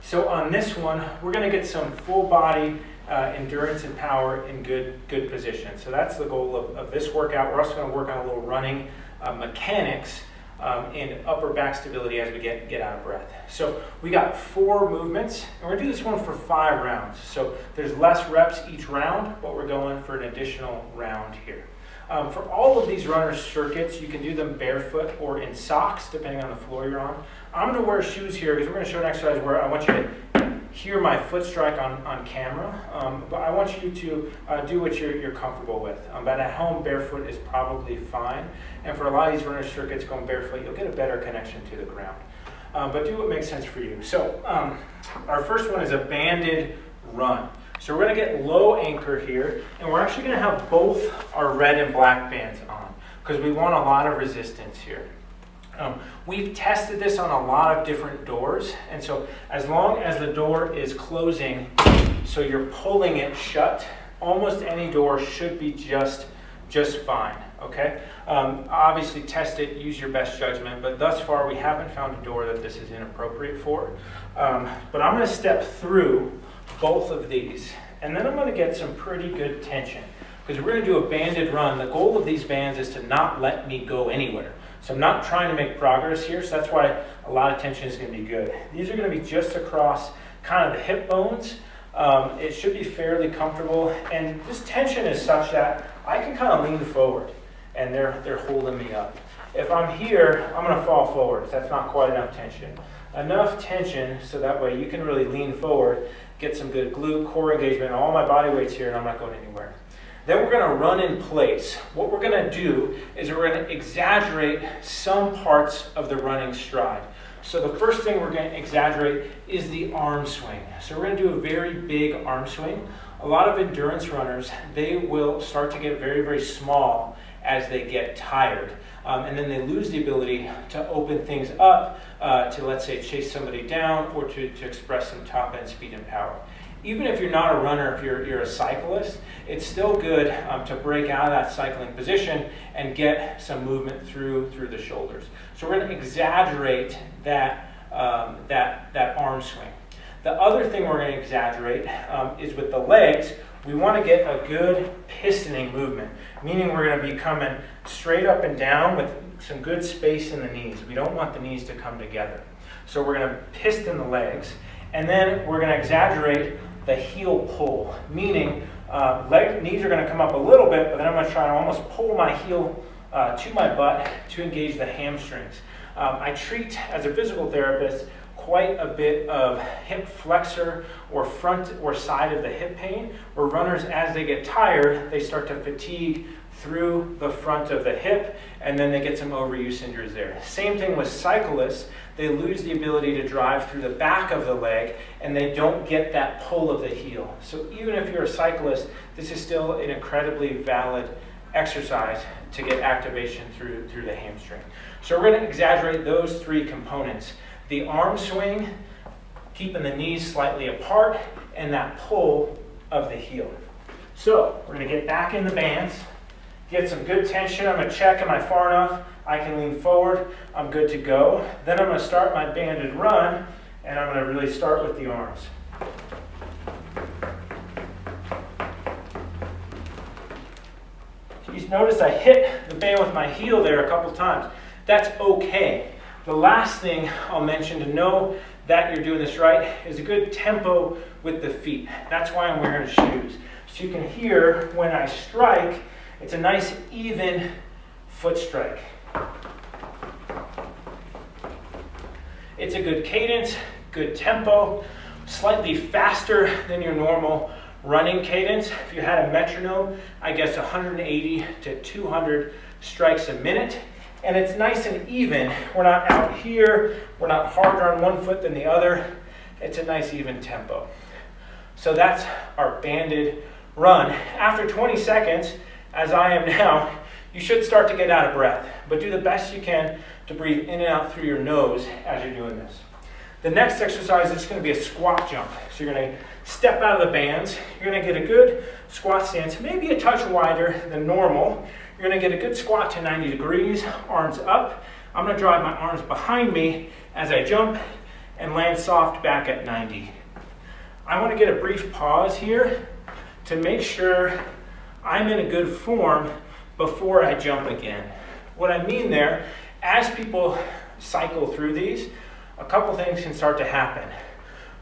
So on this one, we're going to get some full body endurance and power in good position. So that's the goal of this workout. We're also going to work on a little running mechanics and upper back stability as we get out of breath. So we got 4 movements, and we're going to do this one for 5 rounds. So there's less reps each round, but we're going for an additional round here. For all of these runner circuits, you can do them barefoot or in socks, depending on the floor you're on. I'm going to wear shoes here because we're going to show an exercise where I want you to hear my foot strike on camera, but I want you to do what you're comfortable with. But at home, barefoot is probably fine. And for a lot of these runner circuits, going barefoot, you'll get a better connection to the ground. But do what makes sense for you. So our first one is a banded run. So we're going to get low anchor here, and we're actually going to have both our red and black bands on because we want a lot of resistance here. We've tested this on a lot of different doors, and so as long as the door is closing, so you're pulling it shut, almost any door should be just fine, okay? Obviously test it, use your best judgment, but thus far we haven't found a door that this is inappropriate for. But I'm going to step through both of these, and then I'm going to get some pretty good tension because we're going to do a banded run. The goal of these bands is to not let me go anywhere. So I'm not trying to make progress here, so that's why a lot of tension is going to be good. These are going to be just across kind of the hip bones. It should be fairly comfortable, and this tension is such that I can kind of lean forward, and they're holding me up. If I'm here, I'm going to fall forward. That's not quite enough tension. Enough tension so that way you can really lean forward, get some good glute, core engagement, all my body weight's here, and I'm not going anywhere. Then we're going to run in place. What we're going to do is we're going to exaggerate some parts of the running stride. So the first thing we're going to exaggerate is the arm swing. So we're going to do a very big arm swing. A lot of endurance runners, they will start to get very, very small as they get tired. And then they lose the ability to open things up to, let's say, chase somebody down or to express some top end speed and power. Even if you're not a runner, if you're a cyclist, it's still good to break out of that cycling position and get some movement through the shoulders. So we're going to exaggerate that arm swing. The other thing we're going to exaggerate is with the legs. We want to get a good pistoning movement, meaning we're going to be coming straight up and down with some good space in the knees. We don't want the knees to come together. So we're going to piston the legs, and then we're going to exaggerate the heel pull, meaning knees are going to come up a little bit, but then I'm going to try to almost pull my heel to my butt to engage the hamstrings. I treat, as a physical therapist, quite a bit of hip flexor or front or side of the hip pain, where runners, as they get tired, they start to fatigue through the front of the hip, and then they get some overuse injuries there. Same thing with cyclists. They lose the ability to drive through the back of the leg, and they don't get that pull of the heel. So even if you're a cyclist, this is still an incredibly valid exercise to get activation through the hamstring. So we're going to exaggerate those 3 components. The arm swing, keeping the knees slightly apart, and that pull of the heel. So we're going to get back in the bands, get some good tension. I'm going to check, am I far enough? I can lean forward. I'm good to go. Then I'm going to start my banded run, and I'm going to really start with the arms. You notice I hit the band with my heel there a couple times. That's okay. The last thing I'll mention to know that you're doing this right is a good tempo with the feet. That's why I'm wearing shoes. So you can hear when I strike, it's a nice even foot strike. It's a good cadence, good tempo, slightly faster than your normal running cadence. If you had a metronome, I guess 180 to 200 strikes a minute. And it's nice and even. We're not out here. We're not harder on one foot than the other. It's a nice even tempo. So that's our banded run. After 20 seconds, as I am now, you should start to get out of breath. But do the best you can to breathe in and out through your nose as you're doing this. The next exercise is going to be a squat jump. So you're going to step out of the bands. You're going to get a good squat stance, maybe a touch wider than normal. You're going to get a good squat to 90 degrees, arms up. I'm going to drive my arms behind me as I jump, and land soft back at 90. I want to get a brief pause here to make sure I'm in a good form before I jump again. What I mean there, as people cycle through these, a couple things can start to happen.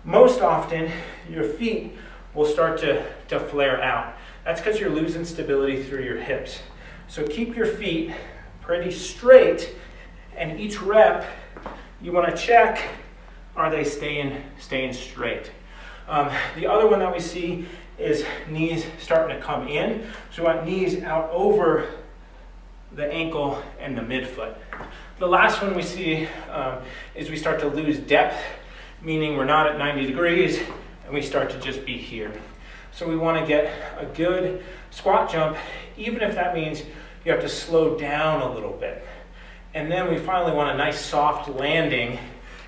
Most often, your feet will start to flare out. That's because you're losing stability through your hips. So keep your feet pretty straight, and each rep, you want to check, are they staying straight? The other one that we see is knees starting to come in. So we want knees out over the ankle and the midfoot. The last one we see is we start to lose depth, meaning we're not at 90 degrees and we start to just be here. So we want to get a good squat jump, even if that means you have to slow down a little bit. And then we finally want a nice soft landing,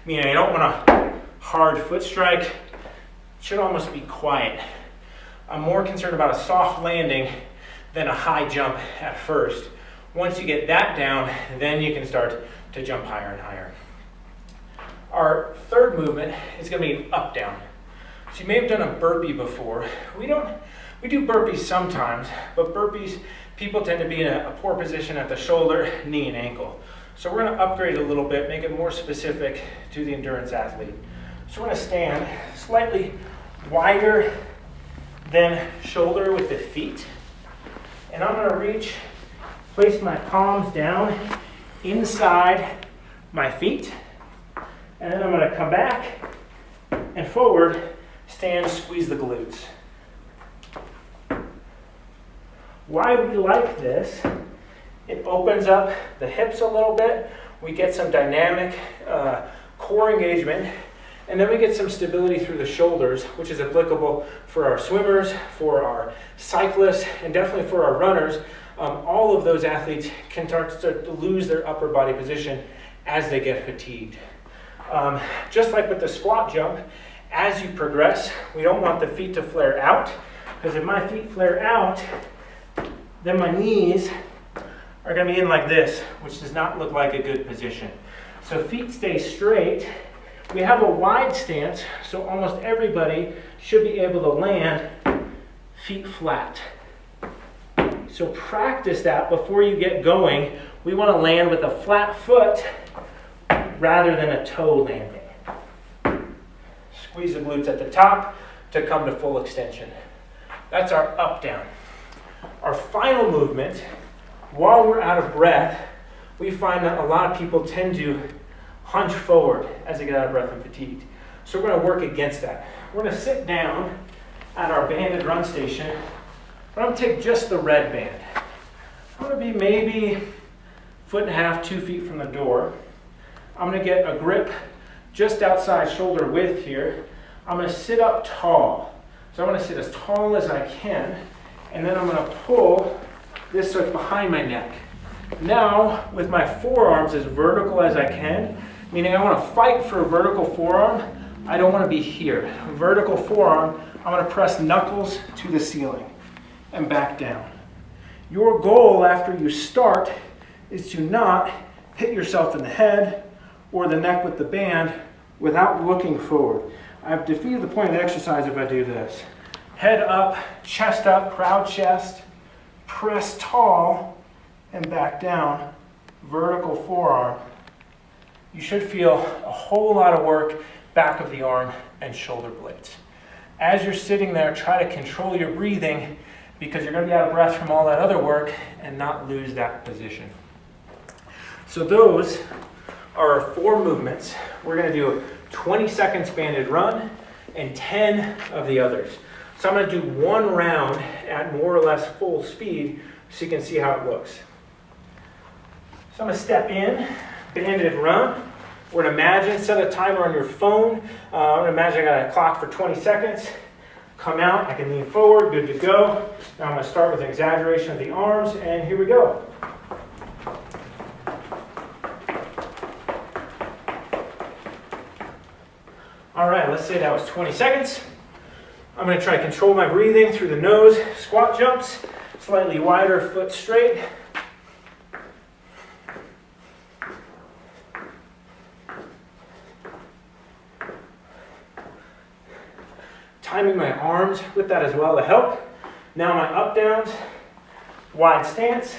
meaning I don't want a hard foot strike. It should almost be quiet. I'm more concerned about a soft landing than a high jump at first. Once you get that down, then you can start to jump higher and higher. Our third movement is going to be up down. So you may have done a burpee before. We do burpees sometimes, but burpees, people tend to be in a poor position at the shoulder, knee, and ankle. So we're going to upgrade a little bit, make it more specific to the endurance athlete. So we're going to stand slightly wider than shoulder with the feet. And I'm going to place my palms down inside my feet. And then I'm going to come back and forward, stand, squeeze the glutes. Why we like this, it opens up the hips a little bit. We get some dynamic core engagement, and then we get some stability through the shoulders, which is applicable for our swimmers, for our cyclists, and definitely for our runners. All of those athletes can start to lose their upper body position as they get fatigued. Just like with the squat jump, as you progress, we don't want the feet to flare out, because if my feet flare out, then my knees are going to be in like this, which does not look like a good position. So feet stay straight. We have a wide stance, so almost everybody should be able to land feet flat. So practice that before you get going. We want to land with a flat foot rather than a toe landing. Squeeze the glutes at the top to come to full extension. That's our up down. Our final movement, while we're out of breath, we find that a lot of people tend to hunch forward as they get out of breath and fatigued. So we're going to work against that. We're going to sit down at our banded run station. I'm going to take just the red band. I'm going to be maybe 1.5 feet, 2 feet from the door. I'm going to get a grip just outside shoulder width here. I'm going to sit up tall. So I'm going to sit as tall as I can, and then I'm going to pull this so it's behind my neck. Now, with my forearms as vertical as I can, meaning I want to fight for a vertical forearm, I don't want to be here. Vertical forearm, I'm going to press knuckles to the ceiling and back down. Your goal after you start is to not hit yourself in the head or the neck with the band without looking forward. I've defeated the point of the exercise if I do this. Head up, chest up, proud chest, press tall, and back down, vertical forearm. You should feel a whole lot of work back of the arm and shoulder blades. As you're sitting there, try to control your breathing because you're going to be out of breath from all that other work and not lose that position. So those are our 4 movements. We're going to do a 20 seconds banded run and 10 of the others. So I'm going to do 1 round at more or less full speed so you can see how it looks. So I'm going to step in, banded run. We're going to imagine, set a timer on your phone. I'm going to imagine I got a clock for 20 seconds. Come out, I can lean forward, good to go. Now I'm going to start with an exaggeration of the arms, and here we go. All right, let's say that was 20 seconds. I'm going to try to control my breathing through the nose. Squat jumps, slightly wider, foot straight. timing my arms with that as well to help. Now my up downs, wide stance.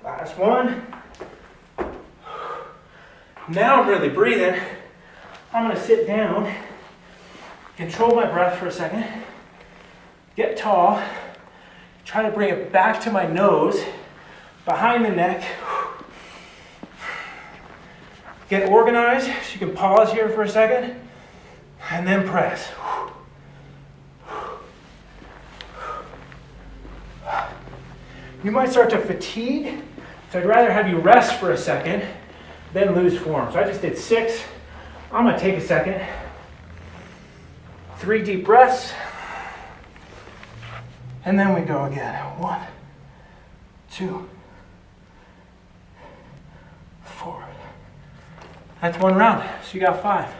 Last one. Now I'm really breathing. I'm going to sit down, control my breath for a second, get tall, try to bring it back to my nose, behind the neck. Get organized, so you can pause here for a second, and then press. You might start to fatigue, so I'd rather have you rest for a second than lose form. So I just did 6. I'm going to take a second. 3 deep breaths. And then we go again. 1, 2, 4. That's one round. So you got 5.